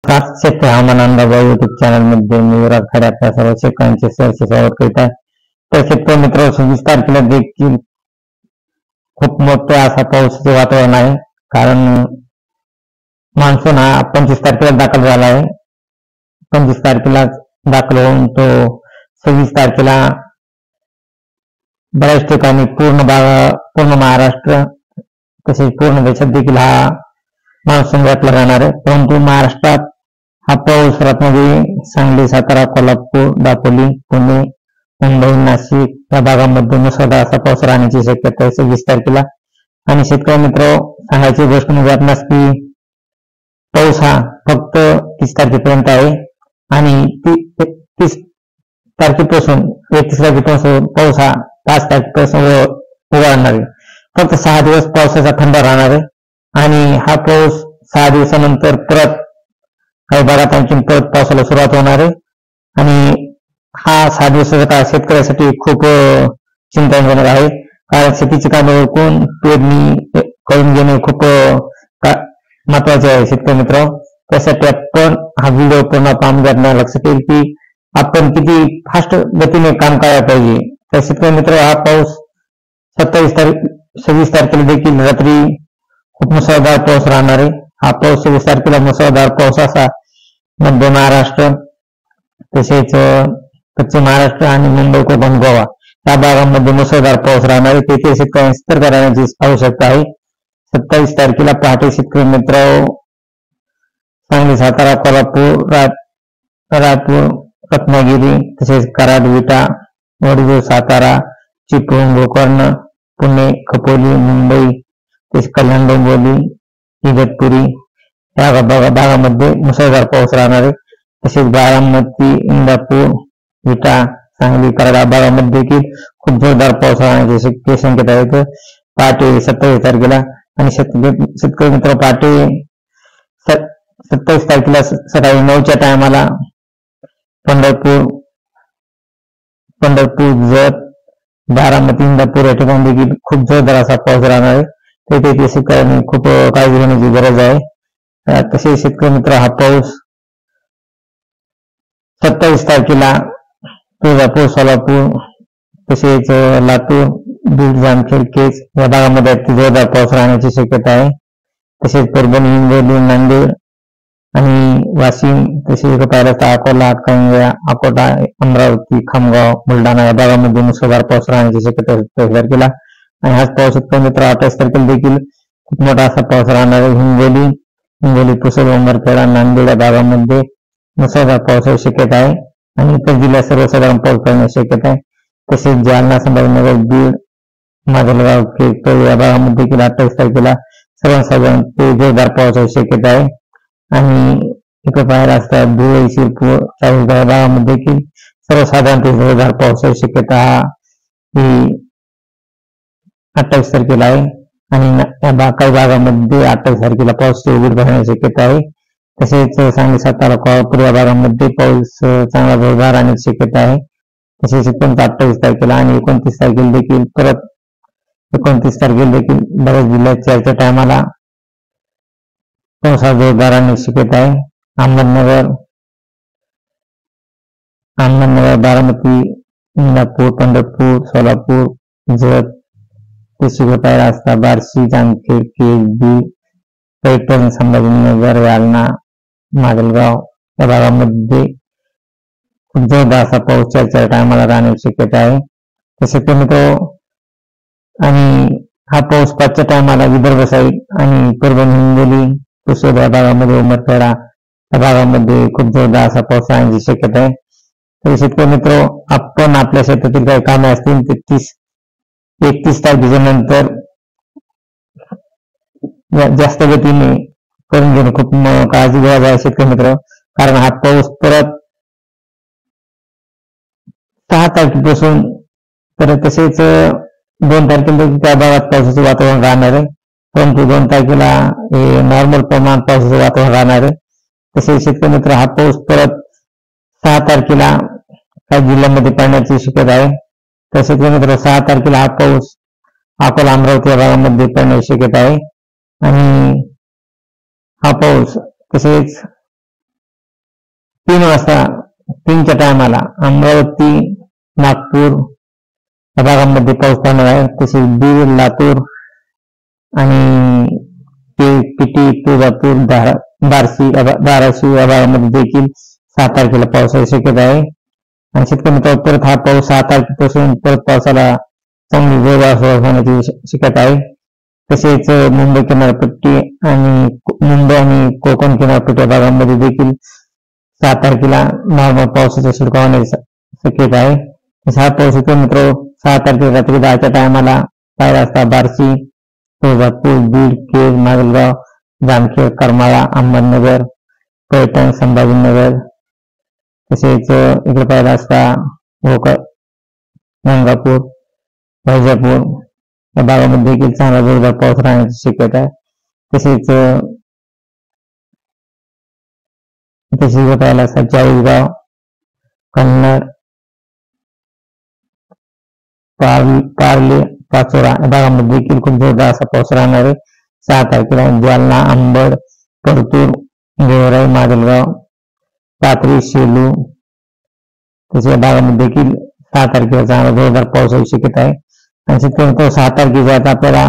शेतकरी हवामान अंदाज युट्यूब चॅनल मध्ये मी विराज खरे आपल्या सर्व शेतकऱ्यांचे सहर्ष स्वागत करीत आहे। तर शेतकरी मित्र 26 तारखेला देखील खूप मोठा असा पावसाचे वातावरण आहे, कारण मान्सून हा 25 तारखेला दाखल झाला आहे। 25 तारखेला दाखल होऊन तो 26 तारखेला बऱ्याच ठिकाणी पूर्ण महाराष्ट्र तसेच पूर्ण देशात देखील हा मान्सून व्यापला राहणार आहे। परंतु महाराष्ट्रात हा पाऊस रत्नागिरी, सांगली, सातारा, कोल्हापूर, दापोली, पुणे, मुंबई, नाशिक या भागामध्ये मुसळधार असा पाऊस राहण्याची शक्यता आहे 26 तारखेला। आणि शेतकरी मित्र सांगायची गोष्ट म्हणजे आपणास की पाऊस हा फक्त 30 तारखेपर्यंत आहे आणि 30 तारखेपासून 31 तारखेपासून पाऊस हा 5 तारखेपासून उघडणार आहे। फक्त 6 दिवस पावसाचा थंडा राहणार आहे आणि हा पाऊस 6 दिवसानंतर परत काही भागात आणखी परत पावसाला सुरुवात होणार आहे। आणि हा 6 दिवसाचा काळ शेतकऱ्यासाठी खूप चिंताजनक आहे, कारण शेतीची कामे ओळखून पेरणी करून घेणे खूप महत्वाचे आहे। शेतकरी मित्र, त्यासाठी आपण हा व्हिडिओ पूर्ण पाहून घेण्यात लक्ष ठेवू की आपण किती फास्ट गतीने काम करायला पाहिजे। तर शेतकरी मित्र, हा पाऊस 26 तारखेला देखील रात्री खूप मुसळधार पाऊस राहणार आहे। हा पाऊस 26 तारखेला मुसळधार पाऊस असा मध्य महाराष्ट्र तसेच पश्चिम महाराष्ट्र आणि मुंबई, कोकण, गोवा या भागांमध्ये मुसळधार पाऊस राहणार आहे। तेथे शेतकऱ्यांनी सतर्क राहण्याची आवश्यकता आहे। 27 तारखेला पहाटे शेतकरी मित्र सांगली, सातारा, कोल्हापूर, रायपूर, रत्नागिरी तसेच कराड, विटा, वडूज, सातारा, चिपळूण, गोकर्ण, पुणे, खपोली, मुंबई तसेच कल्याण, डोंबिवली, इगतपुरी या भागामध्ये मुसळधार पाऊस राहणार आहे। तसेच बारामती, इंदापूर, विटा, सांगली, कराड या भागामध्ये देखील खूप जोरदार पाऊस राहण्याची शक्यता आहे पहाटे 27 तारखेला। आणि शेतकरी मित्र पहाटे 27 तारखेला सकाळी 9च्या टायमाला पंढरपूर, जत, बारामती, इंदापूर या ठिकाणी देखील खूप जोरदार असा पाऊस राहणार आहे। तेथे शेतकऱ्यांनी खूप काळजी घेण्याची गरज आहे। तसेच शेतकरी मित्र, हा पाऊस 27 तारखेला तुळजापूर, सोलापूर तसेच लातूर, बीड, जामखेड, केज या भागामध्ये जोरदार पाऊस राहण्याची शक्यता आहे। तसेच परभणी, हिंगोली, नांदेड आणि वाशिम तसेच पाहिलं तर अकोला, अकोटा, अमरावती, खामगाव, बुलढाणा या भागामध्ये मुसळधार पाऊस राहण्याची शक्यता 27 तारखेला। आणि हाच पाऊस शेतकरी मित्र 28 तारखेला देखील खूप मोठा असा पाऊस राहणार आहे। हिंगोली, पुसद, उमरखेडा, नांदेड या भागामध्ये मुसळधार पावसाची शक्यता आहे आणि इतर जिल्ह्यात सर्वसाधारण पाऊस पडण्याची शक्यता आहे। तसेच जालना, संभाजीनगर, बीड, माजलगाव, केकळ या भागामध्ये देखील 28 तारखेला सर्वसाधारण ते जोरदार पावसाची शक्यता आहे। आणि इकडे बाहेर असतात धुळे, शिरपूर, चाळीसगाव या भागामध्ये देखील सर्वसाधारण ते जोरदार पावसाची शक्यता ही 28 तारखेला आहे। आणि काही भागामध्ये 28 तारखेला पाऊस उघड भरण्याची शक्यता आहे। तसेच सांगली, सातारा, कोल्हापूर या भागामध्ये पाऊस चांगला जोरदार राहण्याची शक्यता आहे। तसेच 28 तारखेला आणि 29 तारखेला देखील परत 29 तारखेला देखील बऱ्याच जिल्ह्यात 4च्या टायमाला पावसाचा जोरदार राहण्याची शक्यता आहे। अहमदनगर, बारामती, इंदापूर, पंढरपूर, सोलापूर, जत तसेच रास्ता, बार्शी, जामखेड, केज, बीड, पैठण, संभाजीनगर, जालना, माजलगाव या भागामध्ये खूप जोरदार असा पाऊस 4च्या टायमाला राहण्याची शक्यता आहे। तसेच आणि हा पाऊस 5च्या टायमाला विदर्भ साईड आणि परभणी, हिंगोली, पुसद या भागामध्ये, उमरखेडा या भागामध्ये खूप जोरदार असा पाऊस राहण्याची शक्यता आहे। तर शेतकरी मित्र, आपण आपल्या शेतातील काही कामे असतील ते 31 तारखेच्या नंतर जास्त गतीने करून घेणे खूप काळजी घ्यायची आहे शेतकरी मित्र, कारण हा पाऊस परत 6 तारखेपासून परत तसेच 2 तारखेला त्या भागात पावसाचे वातावरण राहणार आहे। परंतु 2 तारखेला हे नॉर्मल प्रमाण पावसाचे वातावरण राहणार आहे। तसेच शेतकरी मित्र, हा पाऊस परत 6 तारखेला काही जिल्ह्यांमध्ये पडण्याची शक्यता आहे। तसेच मित्र 6 तारखेला हा पाऊस अकोला, अमरावती या भागामध्ये पडण्याची शक्यता आहे। आणि हा पाऊस तसेच 3 वाजता 3च्या टायमाला अमरावती नागपूर या भागामध्ये पाऊस पडणार आहे. तसेच बीड, लातूर आणि पिटी, तुळजापूर, धाराशिव या भागामध्ये देखील 6 तारखेला पावसाची शक्यता आहे. आणि शेतकरी मित्रांनो, परत हा पाऊस 6 तारखेपासून परत पावसाला चांगली जोरदार सुरुवात होण्याची शक्यता आहे. तसेच मुंबई किनारपट्टी आणि कोकण किनारपट्टी या भागामध्ये देखील 6 तारखेला नॉर्मल पावसाचा शिडकाव होण्याची शक्यता आहे. हा पाऊस मित्र 6 तारखेला रात्री 10च्या टायमाला पाहिला असता बार्शी, तुळजापूर, बीड, केज, माजलगाव, जामखेड, करमाळा, अहमदनगर, पैठण, संभाजीनगर, तसेच इकडे पाहिला असता गंगापूर, वैजापूर या भागामध्ये देखील चांगला जोरदार पाऊस राहण्याची शक्यता आहे. तसेच पाहिला असता चाळीसगाव, कन्नड, पार्ले, पाचोरा या भागामध्ये देखील खूप जोरदार असा पाऊस राहणार आहे. 6 तारखेला जालना, अंबड, परतूर, गेवराई, माजलगाव, पाथरी, शेलू तसे भागामध्ये देखील 6 तारखेला चांगला जोरदार पावसाची शक्यता आहे. आणि शेतकरी 6 तारखेच्या आता आपल्याला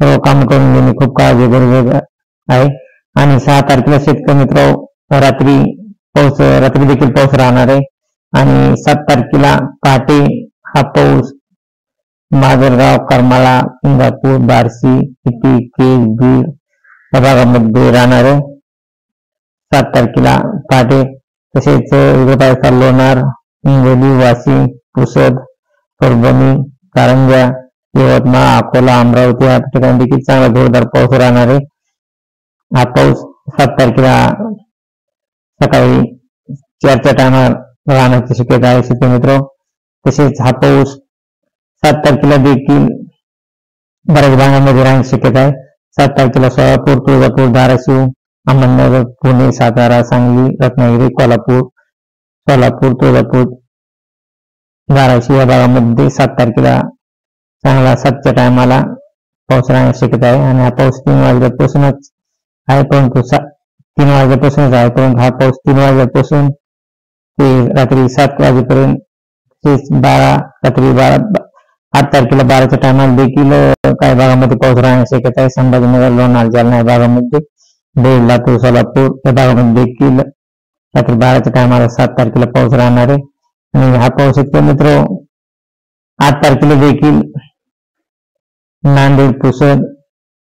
सर्व काम करून घेणे खूप काळजी गरजेचं आहे. आणि 6 तारखेला शेतकरी मित्र रात्री देखील पाऊस राहणार आहे. आणि 7 तारखेला पहाटे हा पाऊस माजलगाव, करमाळा, इंदापूर, बार्शी, पिटी, केज, बीड या भागामध्ये राहणार आहे 7 तारखेला पहाटे. तसेच इकडे लोणार, हिंगोली, वाशिम, पुसद, परभणी, कारंजा, यवतमाळ, अकोला, अमरावती या ठिकाणी देखील चांगला जोरदार पाऊस राहणार आहे. हा पाऊस 7 तारखेला सकाळी 4च्या टायमाला राहण्याची शक्यता आहे शेतकरी मित्र. तसेच हा पाऊस 7 तारखेला देखील बऱ्याच भागामध्ये राहण्याची शक्यता आहे. 7 तारखेला सोलापूर, तुळजापूर, धाराशिव, अहमदनगर, पुणे, सातारा, सांगली, रत्नागिरी, कोल्हापूर, सोलापूर, तुळजापूर, धाराशिव या भागामध्ये 7 तारखेला चांगला 7च्या टायमाला पाऊस राहण्याची शक्यता आहे. आणि हा पाऊस 3 वाजल्यापासूनच आहे, परंतु 3 वाजल्यापासूनच आहे, परंतु हा पाऊस 3 वाजल्यापासून ते रात्री 7 वाजेपर्यंत 8 तारखेला 12च्या टायमाला देखील काही भागामध्ये पाऊस राहण्याची शक्यता आहे. संभाजीनगर, लोणार, जालना या भागामध्ये, बीड, लातूर, सोलापूर या भागामध्ये देखील रात्री 12च्या टायमाला 7 तारखेला पाऊस राहणार आहे. आणि हा पाऊस मित्र 8 तारखेला देखील नांदेड, पुसद,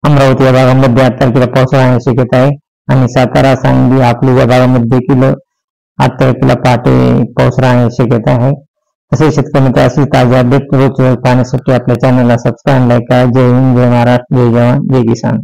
अमरावती या भागामध्ये 8 तारखेला पाऊस राहण्याची शक्यता आहे. आणि सातारा, सांगली, अकलूज या भागामध्ये देखील 8 तारखेला पहाटे पाऊस राहण्याची शक्यता आहे. तसेच शेतकरी मित्र अशी ताजी अपडेट रोज पाहण्यासाठी आपल्या चॅनलला सबस्क्राईब, लाईक करा. जय हिंद, जय महाराष्ट्र, जय जवान, जय किसान.